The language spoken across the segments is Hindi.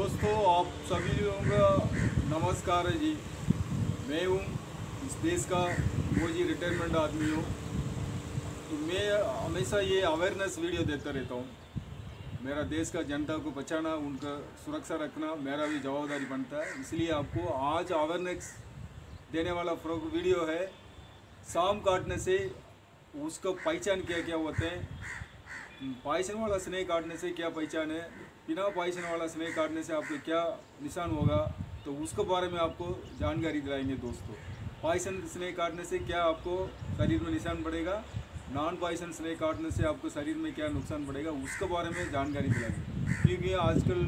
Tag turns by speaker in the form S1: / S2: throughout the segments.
S1: दोस्तों, आप सभी लोगों का नमस्कार है जी। मैं हूँ इस देश का वो जी रिटायरमेंट आदमी हूँ। तो मैं हमेशा ये अवेयरनेस वीडियो देता रहता हूँ। मेरा देश का जनता को बचाना, उनका सुरक्षा रखना मेरा भी जवाबदारी बनता है। इसलिए आपको आज अवेयरनेस देने वाला वीडियो है। शाम काटने से उसका पहचान क्या क्या होते हैं, पॉइजन वाला स्नेक काटने से क्या पहचान है, बिना पॉइजन वाला स्नेक काटने से आपको क्या निशान होगा, तो उसके बारे में आपको जानकारी दिलाएंगे दोस्तों। पॉइजन स्नेक काटने से क्या आपको शरीर में निशान पड़ेगा, नॉन पॉइजन स्नेक काटने से आपको शरीर में क्या नुकसान पड़ेगा, उसके बारे में जानकारी दिलाएंगे। क्योंकि आजकल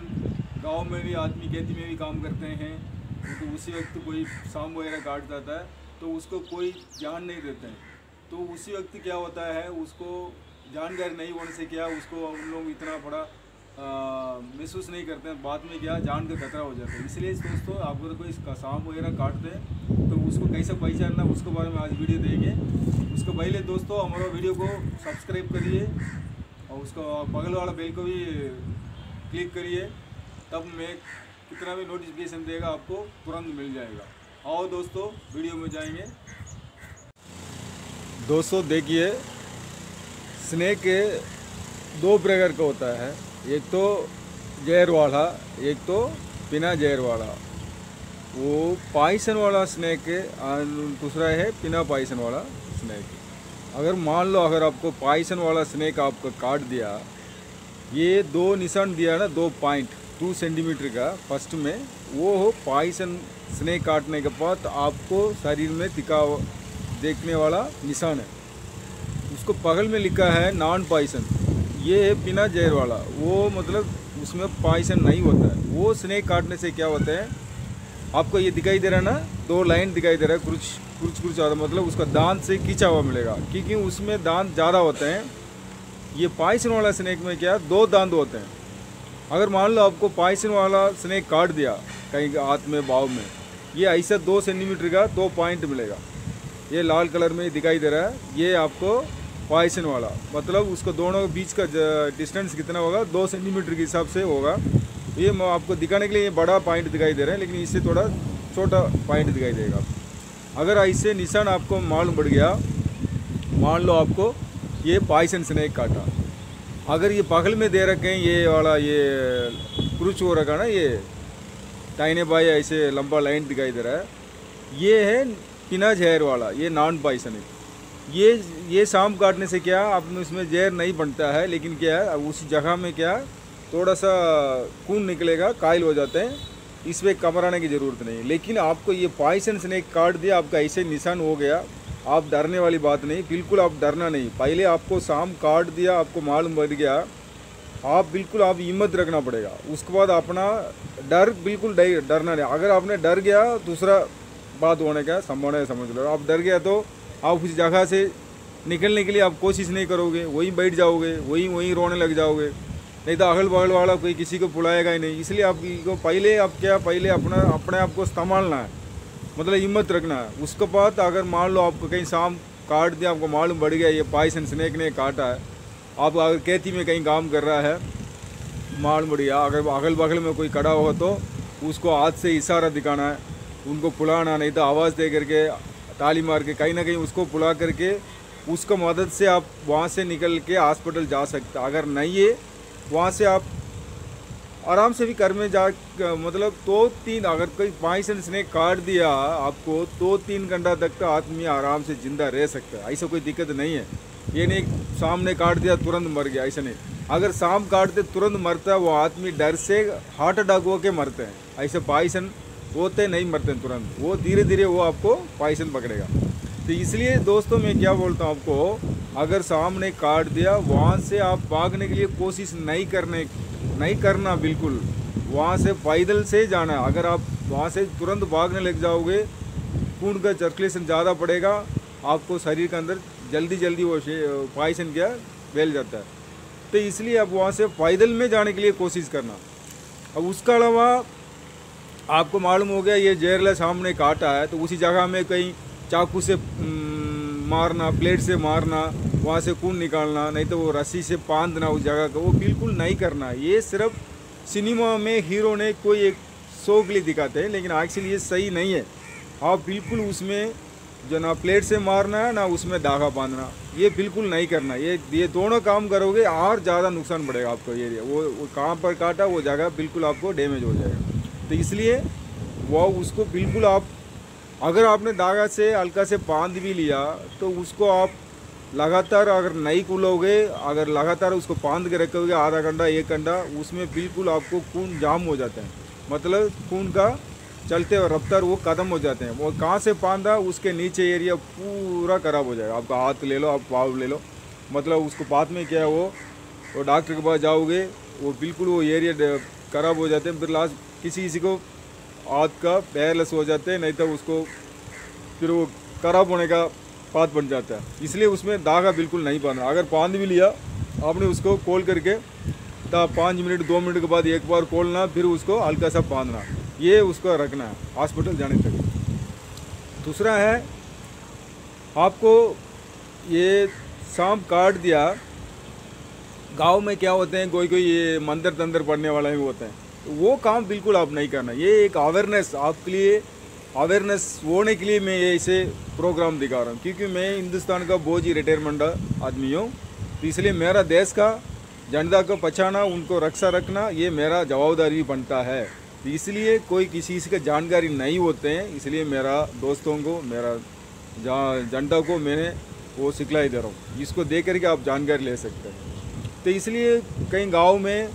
S1: गांव में भी आदमी खेती में भी काम करते हैं, तो उसी वक्त कोई शाम वगैरह काट जाता है तो उसको कोई ध्यान नहीं देते हैं। तो उसी वक्त क्या होता है, उसको जानकारी नहीं होने से क्या उसको उन लोग इतना बड़ा महसूस नहीं करते हैं, बाद में क्या जान का खतरा हो जाता है। इसलिए दोस्तों, आपको तो कोई सांप वगैरह काटते हैं तो उसको कैसे पहचानना, उसके बारे में आज वीडियो देंगे। उसके पहले दोस्तों हमारा वीडियो को सब्सक्राइब करिए और उसका बगल वाला बेल को भी क्लिक करिए, तब मैं कितना भी नोटिफिकेशन देगा आपको तुरंत मिल जाएगा। आओ दोस्तों वीडियो में जाएंगे। दोस्तों देखिए, स्नेक के दो प्रकार का होता है, एक तो जहर वाला, एक तो बिना जहर वाला। वो पॉइजन वाला स्नेक है और दूसरा है बिना पॉइजन वाला स्नेक। अगर मान लो अगर आपको पॉइजन वाला स्नेक आपको काट दिया, ये दो निशान दिया ना, 2 पॉइंट 2 सेंटीमीटर का फर्स्ट में, वो हो पॉइजन स्नेक काटने के बाद आपको शरीर में दिखा देखने वाला निशान है। उसको बगल में लिखा है नॉन पॉइजन, ये है बिना जहर वाला। वो मतलब उसमें पॉइजन नहीं होता है। वो स्नेक काटने से क्या होता है, आपको ये दिखाई दे रहा है ना, 2 लाइन दिखाई दे रहा है, कुछ ज़्यादा, मतलब उसका दांत से खींचा हुआ मिलेगा, क्योंकि उसमें दांत ज़्यादा होते हैं। ये पॉइजन वाला स्नेक में क्या 2 दांत होते हैं। अगर मान लो आपको पॉइजन वाला स्नेक काट दिया कहीं हाथ में, बाव में, ये ऐसा 2 सेंटीमीटर का 2 पॉइंट मिलेगा। ये लाल कलर में दिखाई दे रहा है, ये आपको पॉइजन वाला, मतलब उसको दोनों के बीच का डिस्टेंस कितना होगा, 2 सेंटीमीटर के हिसाब से होगा। ये आपको दिखाने के लिए ये बड़ा पॉइंट दिखाई दे रहा है, लेकिन इससे थोड़ा छोटा पॉइंट दिखाई देगा। अगर ऐसे निशान आपको मालूम पड़ गया, मान लो आपको ये पॉइजन स्नेक काटा, अगर ये बगल में दे रखे हैं ये वाला, ये क्रूच हो रखा ना, ये टाइने बाई ऐसे लंबा लाइन दिखाई दे रहा है, ये है बिना जहर वाला, ये नॉन पॉइजन है। ये सांप काटने से क्या आप उसमें जहर नहीं बनता है, लेकिन क्या है उस जगह में क्या थोड़ा सा खून निकलेगा, कायल हो जाते हैं, इस पर घबराने की ज़रूरत नहीं। लेकिन आपको ये पॉइजन स्नेक काट दिया, आपका ऐसे निशान हो गया, आप डरने वाली बात नहीं, बिल्कुल आप डरना नहीं। पहले आपको सांप काट दिया, आपको मालूम पड़ गया, आप बिल्कुल आप हिम्मत रखना पड़ेगा। उसके बाद अपना डर बिल्कुल डरना नहीं। अगर आपने डर गया, दूसरा बात होने का संभावना है, समझ लो। आप डर गया तो आप उस जगह से निकलने के लिए आप कोशिश नहीं करोगे, वहीं बैठ जाओगे, वहीं रोने लग जाओगे, नहीं तो अगल बगल वाला कोई किसी को बुलाएगा ही नहीं। इसलिए आपको पहले अपने आप को संभालना है, मतलब हिम्मत रखना है। उसके बाद अगर मान लो आपको कहीं सांप काट दिया, आपको मालूम पड़ गया ये पॉइजन स्नेक ने काटा है, आप अगर खेती में कहीं काम कर रहा है, मालूम पड़ गया, अगर अगल बगल में कोई खड़ा होगा तो उसको हाथ से इशारा दिखाना है, उनको बुलाना, नहीं तो आवाज़ दे करके, ताली मार के कहीं ना कहीं उसको बुला करके उसको मदद से आप वहाँ से निकल के हॉस्पिटल जा सकते। अगर नहीं है, वहाँ से आप आराम से भी घर में जा, मतलब 2-3, अगर कोई पॉइजन स्नेक काट दिया आपको, 2-3 घंटा तक तो आदमी आराम से ज़िंदा रह सकता है, ऐसा कोई दिक्कत नहीं है। ये नहीं सांप ने काट दिया तुरंत मर गया, ऐसा नहीं। अगर सांप काटते तुरंत मरता है, वो आदमी डर से हार्ट अटैक होकर मरते हैं। ऐसे पॉइजन होते नहीं मरते हैं तुरंत, वो धीरे धीरे वो आपको पॉइजन पकड़ेगा। तो इसलिए दोस्तों मैं क्या बोलता हूँ आपको, अगर सांप ने काट दिया, वहाँ से आप भागने के लिए कोशिश नहीं करना बिल्कुल। वहाँ से पैदल से जाना। अगर आप वहाँ से तुरंत भागने लग जाओगे, खून का सर्कुलेशन ज़्यादा पड़ेगा, आपको शरीर के अंदर जल्दी वो पॉइजन क्या फैल जाता है। तो इसलिए आप वहाँ से पैदल में जाने के लिए कोशिश करना। अब उसका अलावा आपको मालूम हो गया ये जहरीला सांप ने काटा है, तो उसी जगह में कहीं चाकू से मारना, प्लेट से मारना, वहाँ से खून निकालना, नहीं तो वो रस्सी से बांधना उस जगह को, वो बिल्कुल नहीं करना। ये सिर्फ सिनेमा में हीरो ने कोई एक शो के लिए दिखाते हैं, लेकिन एक्चुअली ये सही नहीं है। आप बिल्कुल उसमें जो ना प्लेट से मारना है ना उसमें धागा बांधना, ये बिल्कुल नहीं करना। ये दोनों काम करोगे और ज़्यादा नुकसान बढ़ेगा आपको। एरिया वो कहाँ पर काटा वो जगह बिल्कुल आपको डैमेज हो जाएगा। तो इसलिए वो उसको बिल्कुल आप, अगर आपने धागा से हल्का से बांध भी लिया तो उसको आप लगातार अगर नहीं खुलोगे, अगर लगातार उसको बांध के रखोगे आधा घंटा 1 घंटा, उसमें बिल्कुल आपको खून जाम हो जाता है, मतलब खून का चलते हुए रफ्तार वो ख़त्म हो जाते हैं। वो कहाँ से बांधा उसके नीचे एरिया पूरा ख़राब हो जाएगा। आपका हाथ ले लो, आप पाँव ले लो, मतलब उसको बाद में क्या है वो डॉक्टर के पास जाओगे वो बिल्कुल वो एरिया ख़राब हो जाते हैं। फिर लास्ट किसी को हाथ का पैरलेस हो जाते हैं, नहीं तो उसको फिर वो ख़राब होने का बात बन जाता है। इसलिए उसमें धागा बिल्कुल नहीं बांधना। अगर बांध भी लिया आपने उसको खोल करके तब 5 मिनट 2 मिनट के बाद एक बार खोलना, फिर उसको हल्का सा बांधना, ये उसको रखना है हॉस्पिटल जाने तक। दूसरा है आपको ये सांप काट दिया, गांव में क्या होते हैं कोई ये मंदिर तंत्र पढ़ने वाला भी होता है, तो वो काम बिल्कुल आप नहीं करना। ये एक अवेयरनेस आपके लिए, अवेयरनेस होने के लिए मैं ये इसे प्रोग्राम दिखा रहा हूँ, क्योंकि मैं हिंदुस्तान का बहुत ही रिटायरमेंट आदमी हूँ। तो इसलिए मेरा देश का झंडा को बचाना, उनको रक्षा रखना, ये मेरा जवाबदारी बनता है। तो इसलिए कोई किसी की जानकारी नहीं होते हैं, इसलिए मेरा दोस्तों को, मेरा झंडा को मैंने वो सिखलाई दे रहा हूँ, इसको देख करके आप जानकारी ले सकते हैं। तो इसलिए कहीं गांव में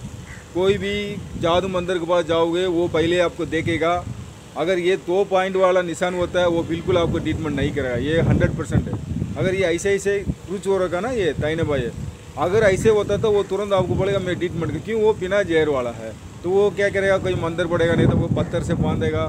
S1: कोई भी जादू मंदिर के पास जाओगे वो पहले आपको देखेगा, अगर ये 2 पॉइंट वाला निशान होता है वो बिल्कुल आपको ट्रीटमेंट नहीं करेगा, ये 100% है। अगर ये ऐसे कुछ हो रखा ना ये ताइने भाई, अगर ऐसे होता तो वो तुरंत आपको बोलेगा मैं ट्रीटमेंट, क्यों वो बिना जहर वाला है। तो वो क्या करेगा, कोई मंदिर पड़ेगा, नहीं तो वो पत्थर से बांधेगा,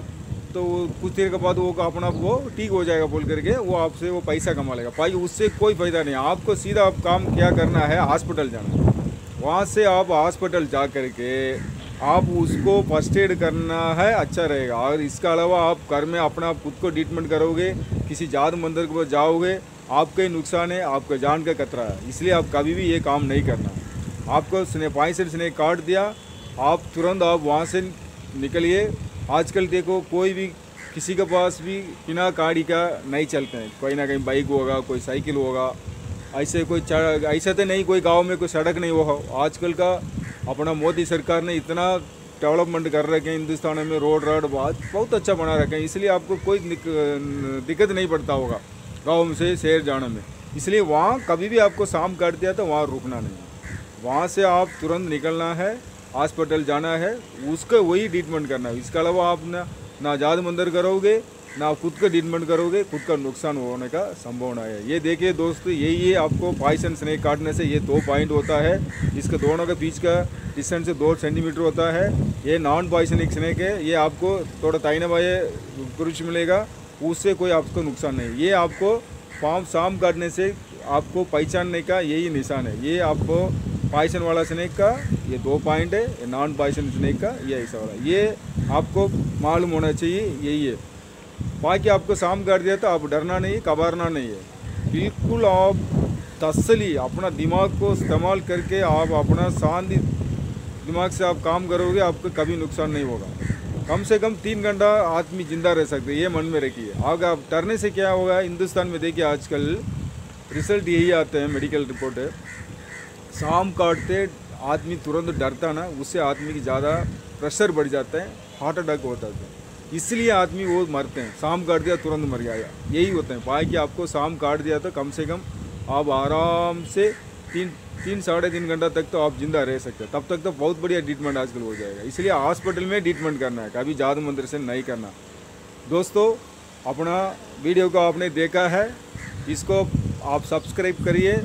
S1: तो वो कुछ देर के बाद वो अपना वो ठीक हो जाएगा बोल करके वो आपसे वो पैसा कमा लेगा। भाई उससे कोई फ़ायदा नहीं। आपको सीधा आप काम क्या करना है, हॉस्पिटल जाना, वहाँ से आप हॉस्पिटल जा करके आप उसको फर्स्ट एड करना है, अच्छा रहेगा। और इसके अलावा आप घर में अपना खुद को ट्रीटमेंट करोगे, किसी जादू मंदिर के पास जाओगे, आपका ही नुकसान है, आपका जान का खतरा है। इसलिए आप कभी भी ये काम नहीं करना। आपको स्नेक काट दिया, आप तुरंत आप वहाँ से निकलिए। आजकल देखो कोई भी किसी के पास भी बिना गाड़ी का नहीं चलते हैं, कोई ना कहीं बाइक होगा, कोई साइकिल होगा, ऐसे कोई ऐसा तो नहीं कोई गांव में कोई सड़क नहीं होगा। आजकल का अपना मोदी सरकार ने इतना डेवलपमेंट कर रखे हैं हिंदुस्तान में, रोड बहुत अच्छा बना रखे हैं, इसलिए आपको कोई दिक्कत नहीं पड़ता होगा गाँव से शहर जाने में। इसलिए वहाँ कभी भी आपको शाम काट दिया तो वहाँ रुकना नहीं, वहाँ से आप तुरंत निकलना है, हॉस्पिटल जाना है, उसका वही ट्रीटमेंट करना है। इसके अलावा आप ना जादू मंदिर करोगे ना खुद का ट्रीटमेंट करोगे, खुद का नुकसान होने का संभावना है। ये देखिए दोस्तों, यही है आपको पॉइजन स्नेक काटने से ये 2 पॉइंट होता है, इसके दोनों के बीच का डिस्टेंस 2 सेंटीमीटर होता है। ये नॉन पॉइजनिक स्नेक है, ये आपको थोड़ा ताइने बाए कुछ मिलेगा, उससे कोई आपको नुकसान नहीं। ये आपको शाम काटने से आपको पहचानने का यही निशान है। ये आपको पॉइजन वाला स्नेक का ये 2 पॉइंट है, ये नॉन पॉइजन स्नेक का ये ऐसा वाला, ये आपको मालूम होना चाहिए, यही है। बाकी आपको शाम काट दिया तो आप डरना नहीं, घबराना नहीं है, बिल्कुल आप तसल्ली अपना दिमाग को इस्तेमाल करके आप अपना शांति दिमाग से आप काम करोगे, आपको कभी नुकसान नहीं होगा। कम से कम 3 घंटा आदमी जिंदा रह सकते हैं, ये मन में रखिए। अगर आप डरने से क्या होगा, हिंदुस्तान में देखिए आजकल रिजल्ट यही आते हैं, मेडिकल रिपोर्ट है, शाम काटते आदमी तुरंत डरता ना, उससे आदमी की ज़्यादा प्रेशर बढ़ जाता है, हार्ट अटैक होता है, इसलिए आदमी वो मरते हैं। शाम काट दिया तुरंत मर गया, यही होता है। बाकी आपको शाम काट दिया तो कम से कम आप आराम से 3 साढ़े 3 घंटा तक तो आप जिंदा रह सकते हैं, तब तक तो बहुत बढ़िया ट्रीटमेंट आजकल हो जाएगा। इसलिए हॉस्पिटल में ट्रीटमेंट करना है, कभी जादू मंदिर से नहीं करना। दोस्तों अपना वीडियो को आपने देखा है, इसको आप सब्सक्राइब करिए,